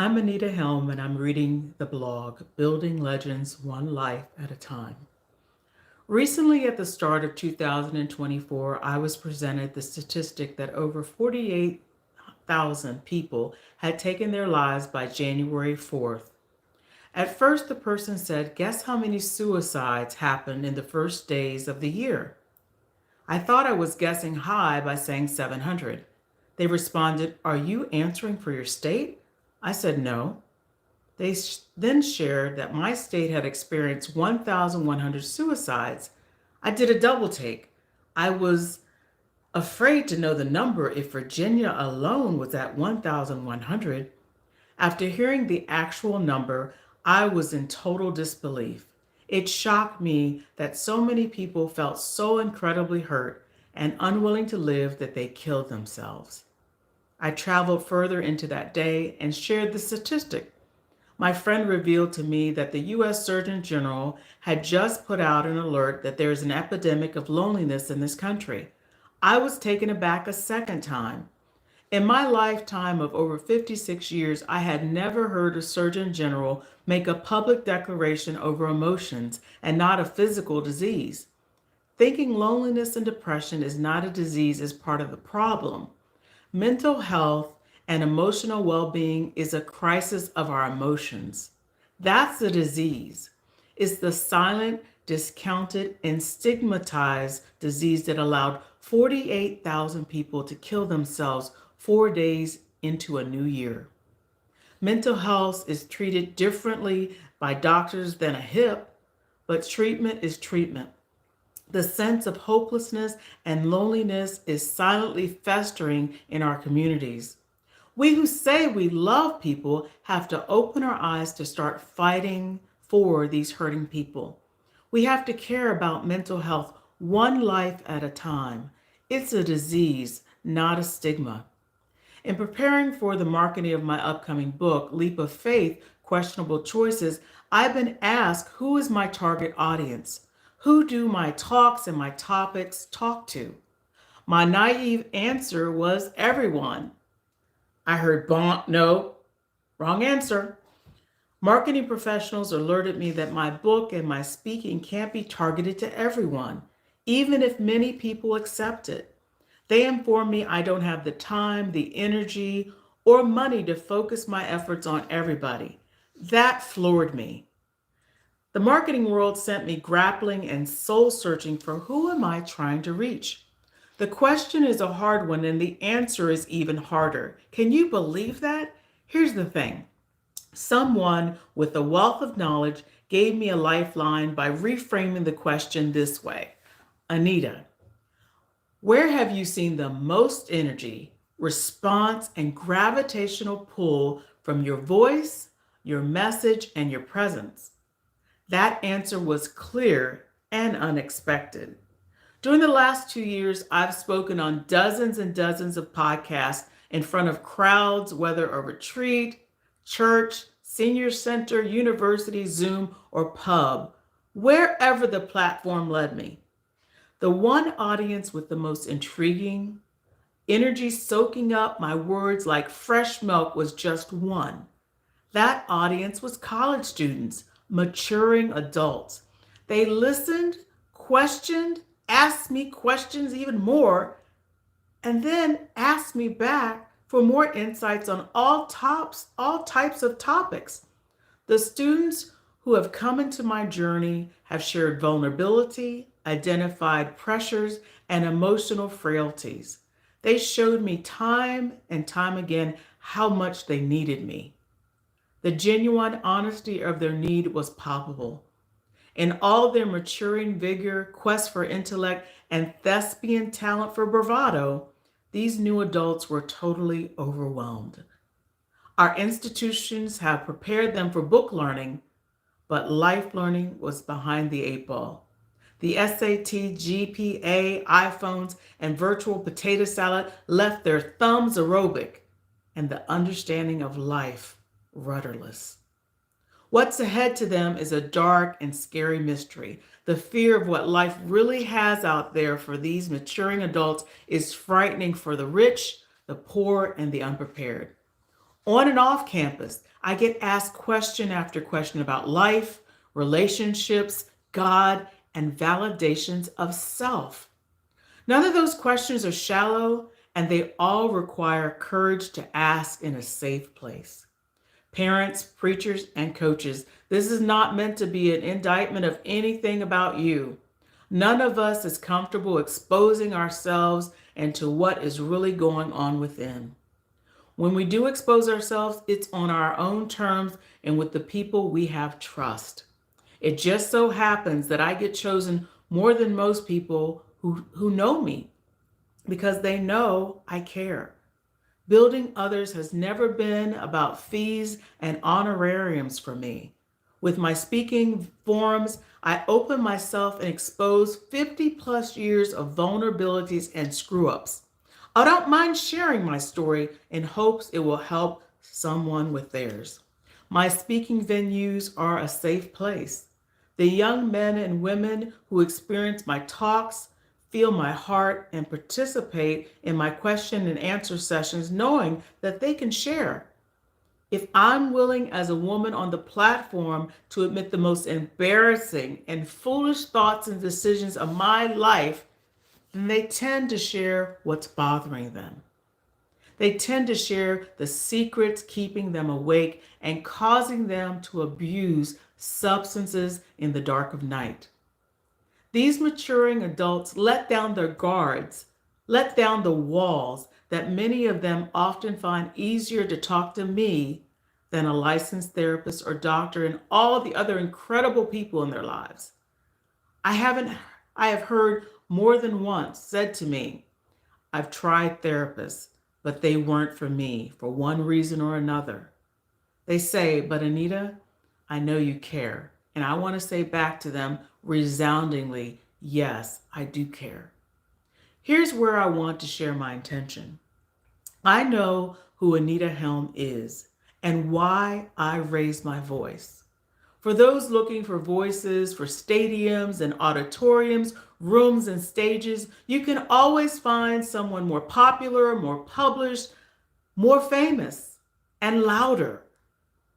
I'm Anita Helm, and I'm reading the blog Building Legends One Life at a Time. Recently, at the start of 2024, I was presented the statistic that over 48,000 people had taken their lives by January 4th. At first, the person said, "Guess how many suicides happened in the first days of the year?" I thought I was guessing high by saying 700. They responded, "Are you answering for your state?" I said no. They then shared that my state had experienced 1,100 suicides. I did a double take. I was afraid to know the number if Virginia alone was at 1,100. After hearing the actual number, I was in total disbelief. It shocked me that so many people felt so incredibly hurt and unwilling to live that they killed themselves. I traveled further into that day and shared the statistic. My friend revealed to me that the U.S. Surgeon General had just put out an alert that there is an epidemic of loneliness in this country. I was taken aback a second time. In my lifetime of over 56 years, I had never heard a Surgeon General make a public declaration over emotions and not a physical disease. Thinking loneliness and depression is not a disease is part of the problem. Mental health and emotional well being is a crisis of our emotions. That's the disease. It's the silent, discounted, and stigmatized disease that allowed 48,000 people to kill themselves 4 days into a new year. Mental health is treated differently by doctors than a hip, but treatment is treatment. The sense of hopelessness and loneliness is silently festering in our communities. We who say we love people have to open our eyes to start fighting for these hurting people. We have to care about mental health one life at a time. It's a disease, not a stigma. In preparing for the marketing of my upcoming book, Leap of Faith, Questionable Choices, I've been asked who is my target audience? Who do my talks and my topics talk to? My naive answer was everyone. I heard bonk, no, wrong answer. Marketing professionals alerted me that my book and my speaking can't be targeted to everyone, even if many people accept it. They informed me I don't have the time, the energy, or money to focus my efforts on everybody. That floored me. The marketing world sent me grappling and soul searching for who am I trying to reach? The question is a hard one, and the answer is even harder. Can you believe that? Here's the thing. Someone with a wealth of knowledge gave me a lifeline by reframing the question this way. Anita, where have you seen the most energy, response, and gravitational pull from your voice, your message, and your presence? That answer was clear and unexpected. During the last 2 years, I've spoken on dozens and dozens of podcasts in front of crowds, whether a retreat, church, senior center, university, Zoom, or pub, wherever the platform led me. The one audience with the most intriguing, energy soaking up my words like fresh milk was just one. That audience was college students, maturing adults. They listened, questioned, asked me questions even more, and then asked me back for more insights on all types of topics. The students who have come into my journey have shared vulnerability, identified pressures, and emotional frailties. They showed me time and time again how much they needed me. The genuine honesty of their need was palpable. In all their maturing vigor, quest for intellect, and thespian talent for bravado, these new adults were totally overwhelmed. Our institutions have prepared them for book learning, but life learning was behind the eight ball. The SAT, GPA, iPhones, and virtual potato salad left their thumbs aerobic and the understanding of life rudderless. What's ahead to them is a dark and scary mystery. The fear of what life really has out there for these maturing adults is frightening for the rich, the poor, and the unprepared. On and off campus, I get asked question after question about life, relationships, God, and validations of self. None of those questions are shallow, and they all require courage to ask in a safe place. Parents, preachers, and coaches, this is not meant to be an indictment of anything about you. None of us is comfortable exposing ourselves into what is really going on within. When we do expose ourselves, it's on our own terms and with the people we have trust. It just so happens that I get chosen more than most people who know me because they know I care. Building others has never been about fees and honorariums for me. With my speaking forums, I open myself and expose 50 plus years of vulnerabilities and screw ups. I don't mind sharing my story in hopes it will help someone with theirs. My speaking venues are a safe place. The young men and women who experience my talks feel my heart and participate in my question and answer sessions knowing that they can share. If I'm willing as a woman on the platform to admit the most embarrassing and foolish thoughts and decisions of my life, then they tend to share what's bothering them. They tend to share the secrets keeping them awake and causing them to abuse substances in the dark of night. These maturing adults let down their guards, let down the walls that many of them often find easier to talk to me than a licensed therapist or doctor and all the other incredible people in their lives. I have heard more than once said to me, I've tried therapists, but they weren't for me for one reason or another. They say, but Anita, I know you care. And I want to say back to them resoundingly, yes, I do care. Here's where I want to share my intention. I know who Anita Helm is and why I raised my voice. For those looking for voices for stadiums and auditoriums, rooms and stages, you can always find someone more popular, more published, more famous, and louder.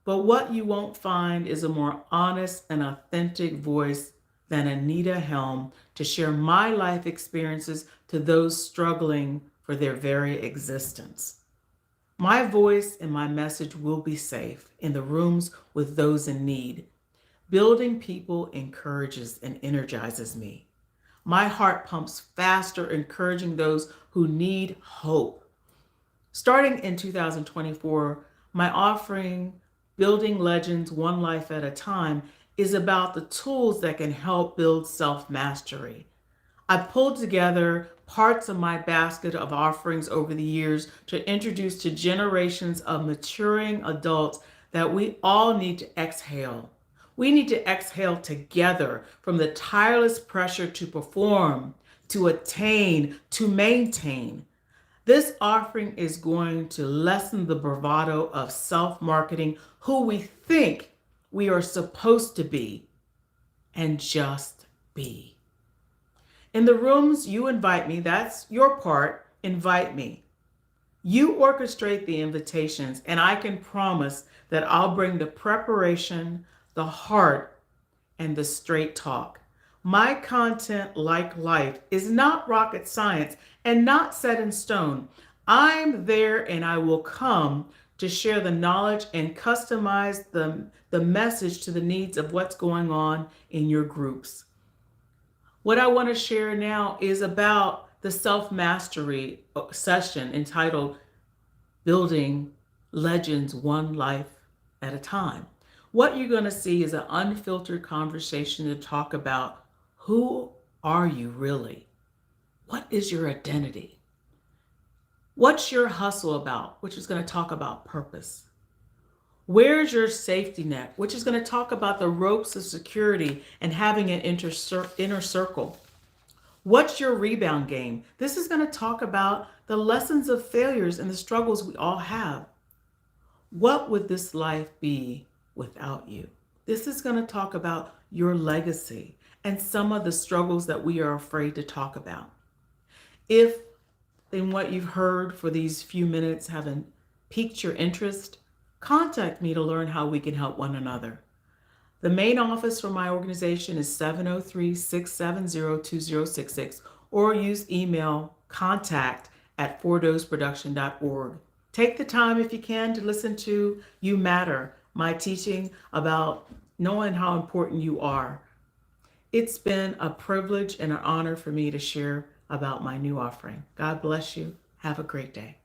But what you won't find is a more honest and authentic voice than Anita Helm to share my life experiences to those struggling for their very existence. My voice and my message will be safe in the rooms with those in need. Building people encourages and energizes me. My heart pumps faster, encouraging those who need hope. Starting in 2024, my offering, Building Legends One Life at a Time, is about the tools that can help build self-mastery. I pulled together parts of my basket of offerings over the years to introduce to generations of maturing adults that we all need to exhale. We need to exhale together from the tireless pressure to perform, to attain, to maintain. This offering is going to lessen the bravado of self-marketing, who we think we are supposed to be, and just be. In the rooms you invite me, that's your part, invite me. You orchestrate the invitations, and I can promise that I'll bring the preparation, the heart, and the straight talk. My content, like life, is not rocket science and not set in stone. I'm there and I will come to share the knowledge and customize the message to the needs of what's going on in your groups. What I want to share now is about the self-mastery session entitled Building Legends One Life at a Time. What you're going to see is an unfiltered conversation to talk about who are you really? What is your identity? What's your hustle about? Which is going to talk about purpose. Where's your safety net? Which is going to talk about the ropes of security and having an inner circle. What's your rebound game? This is going to talk about the lessons of failures and the struggles we all have. What would this life be without you? This is going to talk about your legacy and some of the struggles that we are afraid to talk about. If then what you've heard for these few minutes haven't piqued your interest, contact me to learn how we can help one another. The main office for my organization is 703-670-2066, or use email contact@4dosproduction.org. Take the time, if you can, to listen to You Matter, my teaching about knowing how important you are. It's been a privilege and an honor for me to share about my new offering. God bless you. Have a great day.